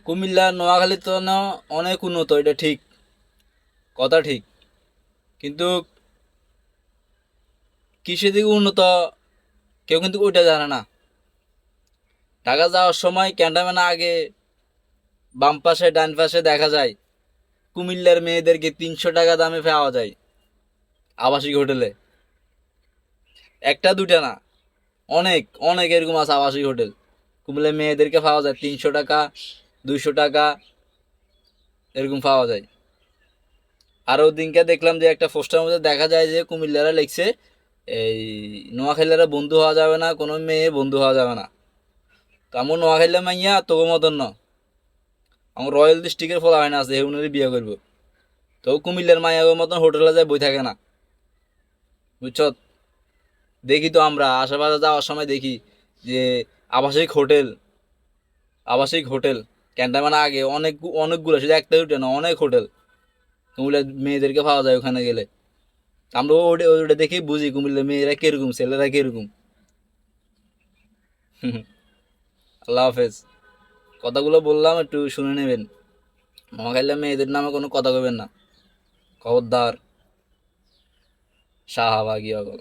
কুমিল্লা নোয়াখালী তো অনেক উন্নত, এটা ঠিক, কথা ঠিক। কিন্তু কৃষির দিকে উন্নত কেউ কিন্তু ওইটা জানে না। ঢাকা যাওয়ার সময় ক্যান্টনমেন্ট আগে বাম পাশে ডান পাশে দেখা যায় কুমিল্লার মেয়েদেরকে 300 টাকা দামে পাওয়া যায় আবাসিক হোটেলে। একটা দুইটা না, অনেক অনেক এরকম আছে আবাসিক হোটেল। কুমিল্লার মেয়েদেরকে পাওয়া যায় 300 টাকা, 200 টাকা, এরকম পাওয়া যায়। আরও দিনকে দেখলাম যে একটা পোস্টার মধ্যে দেখা যায় যে কুমিল্লারা লিখছে এই নোয়াখালীরা বন্ধু হওয়া যাবে না, কোনো মেয়ে বন্ধু হওয়া যাবে না। তো আমার নোয়াখালী মাইয়া তোর মতন ন, আমার রয়্যাল ডিস্ট্রিক্টের ফলা হয় না আছে এগুলোরই বিয়ে করবো। তো কুমিল্লার মাইয়ার মতন হোটেলে যায় বই থাকে না, বুঝছ? দেখি তো আমরা আশেপাশে যাওয়ার সময় দেখি যে আবাসিক হোটেল, আবাসিক হোটেল ক্যান্টনমেন্ট আগে অনেক অনেকগুলো, শুধু একটা দুটো না, অনেক হোটেল। কুমিল্লার মেয়েদেরকে পাওয়া যায় ওখানে গেলে। আমরা ওটা ওটা দেখেই বুঝি কুমিল্লার মেয়েরা কিরকম, ছেলেরা কিরকম। আল্লাহ হাফেজ। কথাগুলো বললাম, একটু শুনে নেবেন। নোয়াখালীর মেয়েদের নামে কোনো কথা কবেন না, খবরদার। শাহবাগি অগল।